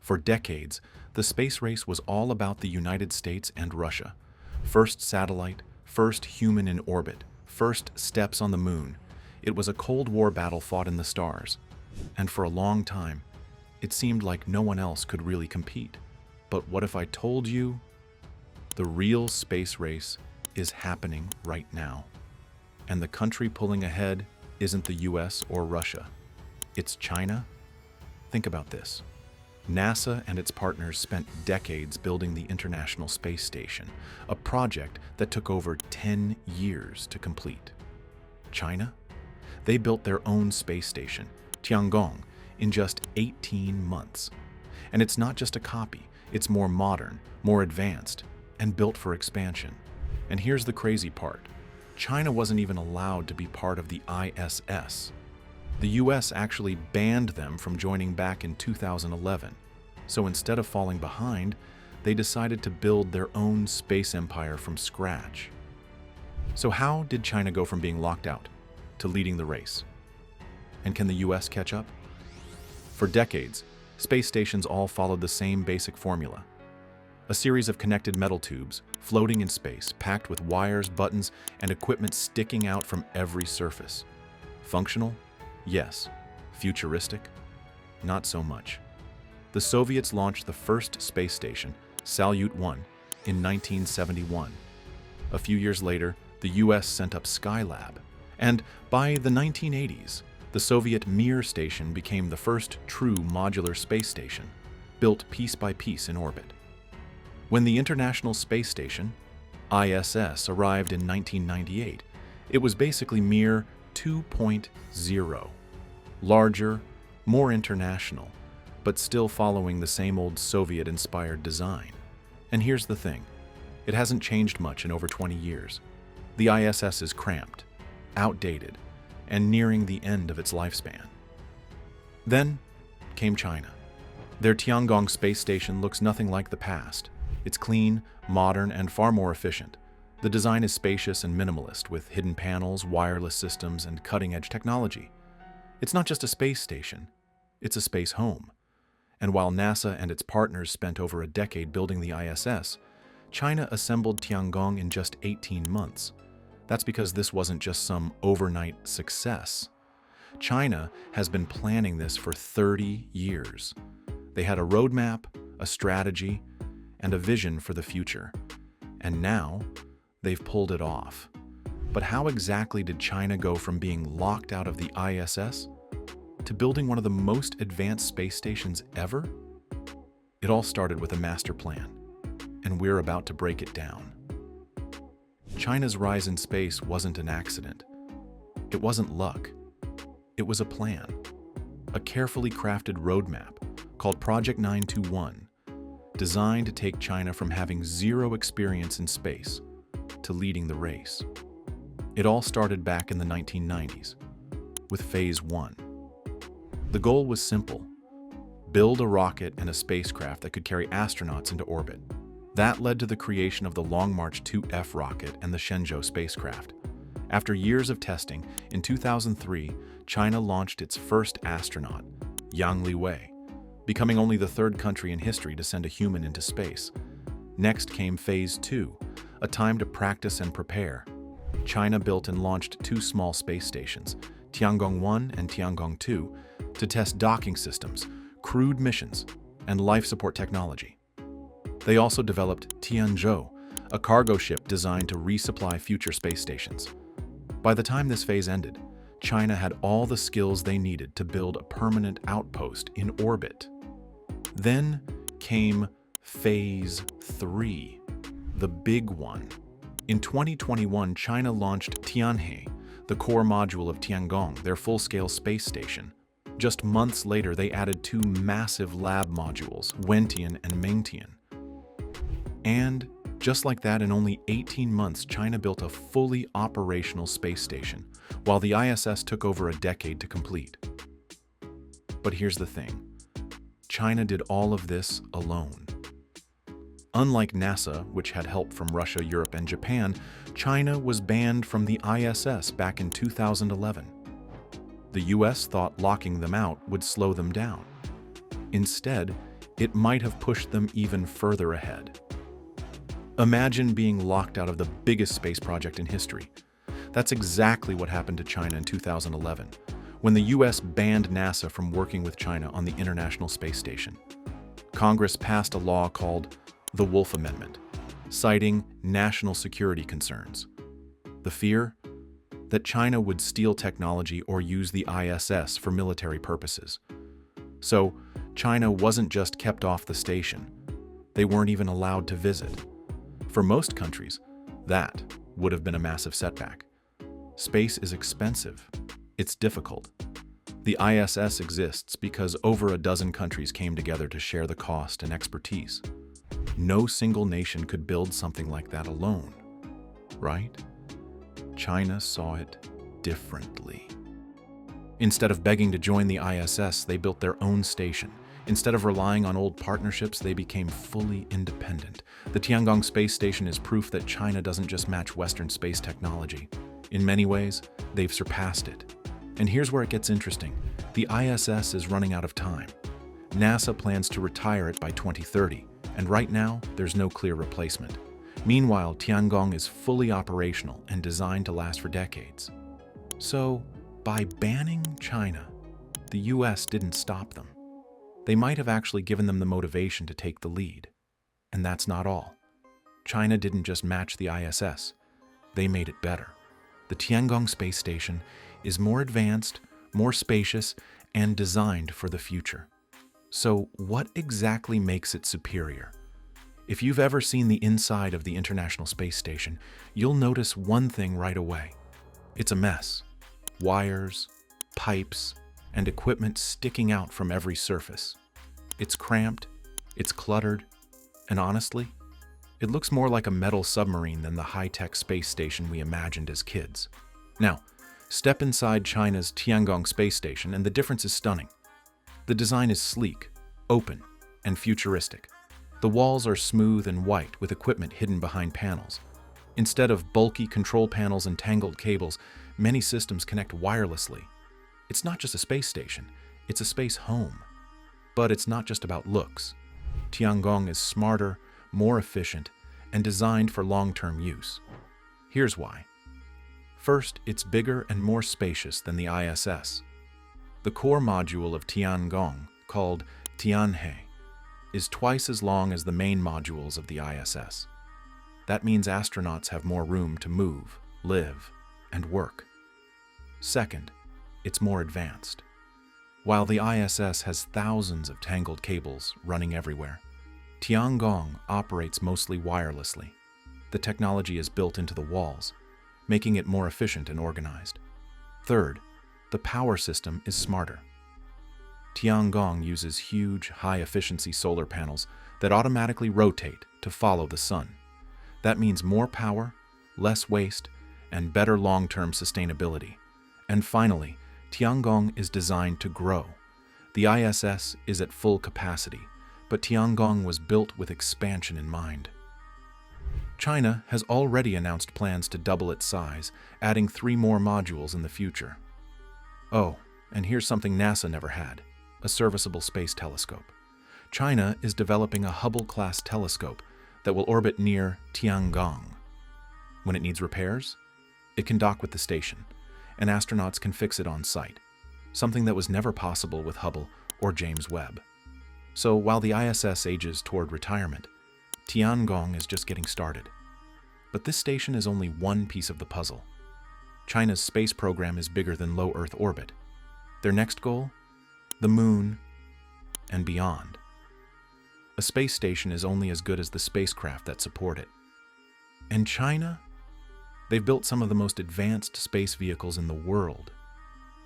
For decades, the space race was all about the United States and Russia. First satellite, first human in orbit, first steps on the moon. It was a Cold War battle fought in the stars. And for a long time, it seemed like no one else could really compete. But what if I told you the real space race is happening right now? And the country pulling ahead isn't the US or Russia. It's China? Think about this. NASA and its partners spent decades building the International Space Station, a project that took over 10 years to complete. China? They built their own space station, Tiangong, in just 18 months. And it's not just a copy, it's more modern, more advanced, and built for expansion. And here's the crazy part. China wasn't even allowed to be part of the ISS. The US actually banned them from joining back in 2011. So instead of falling behind, they decided to build their own space empire from scratch. So how did China go from being locked out to leading the race? And can the US catch up? For decades, space stations all followed the same basic formula. A series of connected metal tubes floating in space, packed with wires, buttons, and equipment sticking out from every surface. Functional? Yes. Futuristic? Not so much. The Soviets launched the first space station, Salyut-1, in 1971. A few years later, the US sent up Skylab. And by the 1980s, the Soviet Mir station became the first true modular space station, built piece by piece in orbit. When the International Space Station, ISS, arrived in 1998, it was basically Mir 2.0. Larger, more international, but still following the same old Soviet-inspired design. And here's the thing. It hasn't changed much in over 20 years. The ISS is cramped, outdated, and nearing the end of its lifespan. Then came China. Their Tiangong space station looks nothing like the past. It's clean, modern, and far more efficient. The design is spacious and minimalist, with hidden panels, wireless systems, and cutting-edge technology. It's not just a space station, it's a space home. And while NASA and its partners spent over a decade building the ISS, China assembled Tiangong in just 18 months. That's because this wasn't just some overnight success. China has been planning this for 30 years. They had a roadmap, a strategy, and a vision for the future. And now, they've pulled it off. But how exactly did China go from being locked out of the ISS to building one of the most advanced space stations ever? It all started with a master plan, and we're about to break it down. China's rise in space wasn't an accident. It wasn't luck. It was a plan, a carefully crafted roadmap called Project 921, designed to take China from having zero experience in space to leading the race. It all started back in the 1990s, with Phase 1. The goal was simple: build a rocket and a spacecraft that could carry astronauts into orbit. That led to the creation of the Long March 2F rocket and the Shenzhou spacecraft. After years of testing, in 2003, China launched its first astronaut, Yang Liwei, becoming only the third country in history to send a human into space. Next came Phase 2, a time to practice and prepare. China built and launched two small space stations, Tiangong-1 and Tiangong-2, to test docking systems, crewed missions, and life support technology. They also developed Tianzhou, a cargo ship designed to resupply future space stations. By the time this phase ended, China had all the skills they needed to build a permanent outpost in orbit. Then came Phase 3, the big one. In 2021, China launched Tianhe, the core module of Tiangong, their full-scale space station. Just months later, they added two massive lab modules, Wentian and Mengtian. And just like that, in only 18 months, China built a fully operational space station, while the ISS took over a decade to complete. But here's the thing. China did all of this alone. Unlike NASA, which had help from Russia, Europe, and Japan, China was banned from the ISS back in 2011. The US thought locking them out would slow them down. Instead, it might have pushed them even further ahead. Imagine being locked out of the biggest space project in history. That's exactly what happened to China in 2011, when the US banned NASA from working with China on the International Space Station. Congress passed a law called the Wolf Amendment, citing national security concerns. The fear? That China would steal technology or use the ISS for military purposes. So, China wasn't just kept off the station. They weren't even allowed to visit. For most countries, that would have been a massive setback. Space is expensive. It's difficult. The ISS exists because over a dozen countries came together to share the cost and expertise. No single nation could build something like that alone, right? China saw it differently. Instead of begging to join the ISS, they built their own station. Instead of relying on old partnerships, they became fully independent. The Tiangong space station is proof that China doesn't just match Western space technology. In many ways, they've surpassed it. And here's where it gets interesting. The ISS is running out of time. NASA plans to retire it by 2030, and right now, there's no clear replacement. Meanwhile, Tiangong is fully operational and designed to last for decades. So, by banning China, the US didn't stop them. They might have actually given them the motivation to take the lead. And that's not all. China didn't just match the ISS, they made it better. The Tiangong space station is more advanced, more spacious, and designed for the future. So, what exactly makes it superior? If you've ever seen the inside of the International Space Station, you'll notice one thing right away. It's a mess. Wires, pipes, and equipment sticking out from every surface. It's cramped, it's cluttered, and honestly, it looks more like a metal submarine than the high-tech space station we imagined as kids. Now, step inside China's Tiangong space station and the difference is stunning. The design is sleek, open, and futuristic. The walls are smooth and white with equipment hidden behind panels. Instead of bulky control panels and tangled cables, many systems connect wirelessly. It's not just a space station, it's a space home. But it's not just about looks. Tiangong is smarter, more efficient, and designed for long-term use. Here's why. First, it's bigger and more spacious than the ISS. The core module of Tiangong, called Tianhe, is twice as long as the main modules of the ISS. That means astronauts have more room to move, live, and work. Second, it's more advanced. While the ISS has thousands of tangled cables running everywhere, Tiangong operates mostly wirelessly. The technology is built into the walls, making it more efficient and organized. Third, the power system is smarter. Tiangong uses huge, high-efficiency solar panels that automatically rotate to follow the sun. That means more power, less waste, and better long-term sustainability. And finally, Tiangong is designed to grow. The ISS is at full capacity, but Tiangong was built with expansion in mind. China has already announced plans to double its size, adding 3 more modules in the future. Oh, and here's something NASA never had: a serviceable space telescope. China is developing a Hubble-class telescope that will orbit near Tiangong. When it needs repairs, it can dock with the station, and astronauts can fix it on site, something that was never possible with Hubble or James Webb. So while the ISS ages toward retirement, Tiangong is just getting started. But this station is only one piece of the puzzle. China's space program is bigger than low Earth orbit. Their next goal? The moon and beyond. A space station is only as good as the spacecraft that support it. And China? They've built some of the most advanced space vehicles in the world.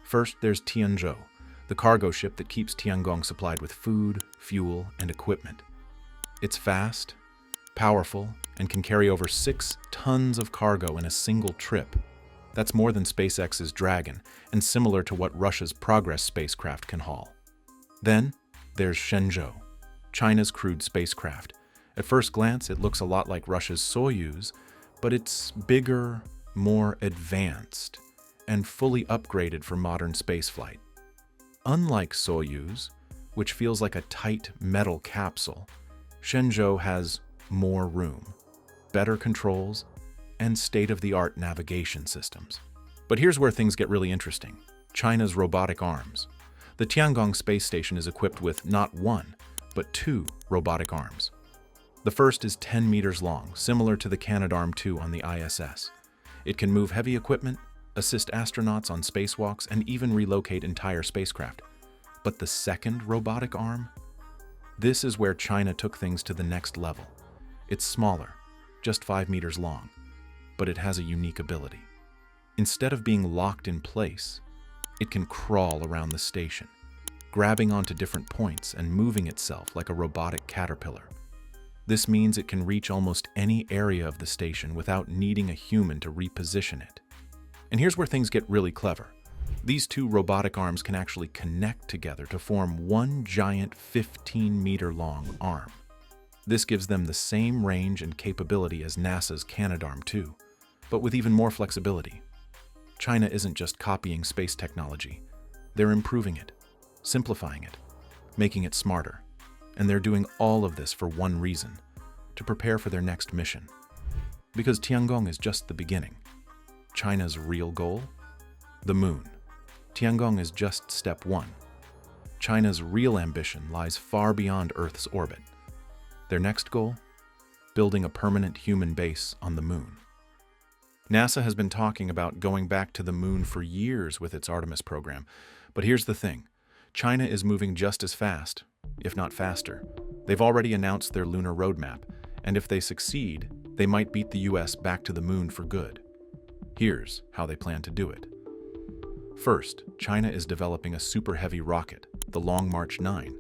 First, there's Tianzhou, the cargo ship that keeps Tiangong supplied with food, fuel, and equipment. It's fast, powerful, and can carry over 6 tons of cargo in a single trip. That's more than SpaceX's Dragon, and similar to what Russia's Progress spacecraft can haul. Then, there's Shenzhou, China's crewed spacecraft. At first glance, it looks a lot like Russia's Soyuz, but it's bigger, more advanced, and fully upgraded for modern spaceflight. Unlike Soyuz, which feels like a tight metal capsule, Shenzhou has more room, better controls, and state-of-the-art navigation systems. But here's where things get really interesting: China's robotic arms. The Tiangong space station is equipped with not one, but two robotic arms. The first is 10 meters long, similar to the Canadarm2 on the ISS. It can move heavy equipment, assist astronauts on spacewalks, and even relocate entire spacecraft. But the second robotic arm? This is where China took things to the next level. It's smaller, just 5 meters long, but it has a unique ability. Instead of being locked in place, it can crawl around the station, grabbing onto different points and moving itself like a robotic caterpillar. This means it can reach almost any area of the station without needing a human to reposition it. And here's where things get really clever. These two robotic arms can actually connect together to form one giant 15-meter-long arm. This gives them the same range and capability as NASA's Canadarm2, but with even more flexibility. China isn't just copying space technology. They're improving it, simplifying it, making it smarter. And they're doing all of this for one reason: to prepare for their next mission. Because Tiangong is just the beginning. China's real goal? The moon. Tiangong is just step one. China's real ambition lies far beyond Earth's orbit. Their next goal? Building a permanent human base on the moon. NASA has been talking about going back to the moon for years with its Artemis program. But here's the thing: China is moving just as fast, if not faster. They've already announced their lunar roadmap, and if they succeed, they might beat the US back to the moon for good. Here's how they plan to do it. First, China is developing a super heavy rocket, the Long March 9.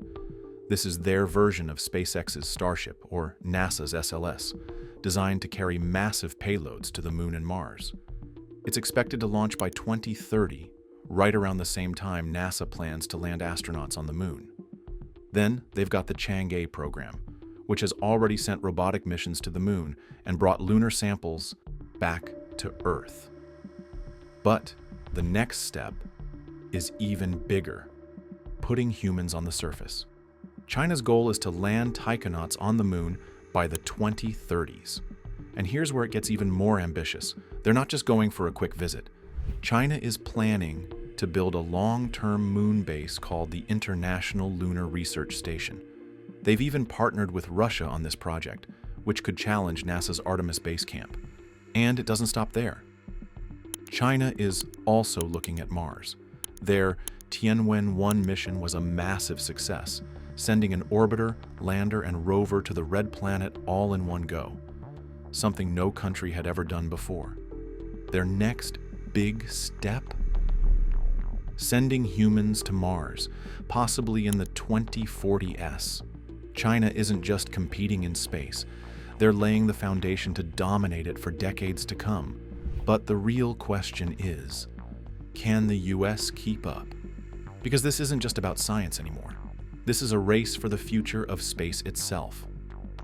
This is their version of SpaceX's Starship, or NASA's SLS, designed to carry massive payloads to the moon and Mars. It's expected to launch by 2030, right around the same time NASA plans to land astronauts on the moon. Then they've got the Chang'e program, which has already sent robotic missions to the moon and brought lunar samples back to Earth. But the next step is even bigger: putting humans on the surface. China's goal is to land taikonauts on the moon by the 2030s. And here's where it gets even more ambitious. They're not just going for a quick visit. China is planning to build a long-term moon base called the International Lunar Research Station. They've even partnered with Russia on this project, which could challenge NASA's Artemis base camp. And it doesn't stop there. China is also looking at Mars. Their Tianwen-1 mission was a massive success, sending an orbiter, lander, and rover to the Red Planet all in one go, something no country had ever done before. Their next big step? Sending humans to Mars, possibly in the 2040s. China isn't just competing in space. They're laying the foundation to dominate it for decades to come. But the real question is, can the US keep up? Because this isn't just about science anymore. This is a race for the future of space itself.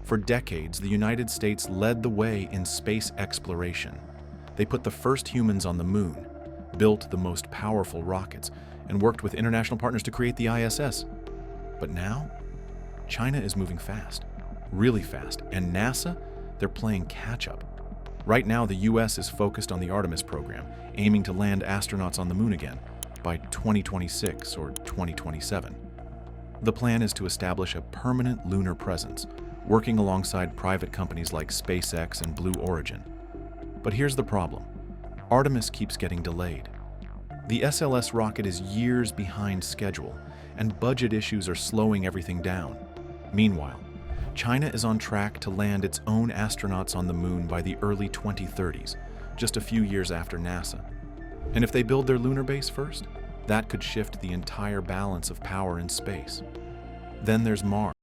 For decades, the United States led the way in space exploration. They put the first humans on the moon, built the most powerful rockets, and worked with international partners to create the ISS. But now, China is moving fast, really fast, and NASA, they're playing catch-up. Right now, the US is focused on the Artemis program, aiming to land astronauts on the moon again by 2026 or 2027. The plan is to establish a permanent lunar presence, working alongside private companies like SpaceX and Blue Origin. But here's the problem: Artemis keeps getting delayed. The SLS rocket is years behind schedule, and budget issues are slowing everything down. Meanwhile, China is on track to land its own astronauts on the moon by the early 2030s, just a few years after NASA. And if they build their lunar base first, that could shift the entire balance of power in space. Then there's Mars.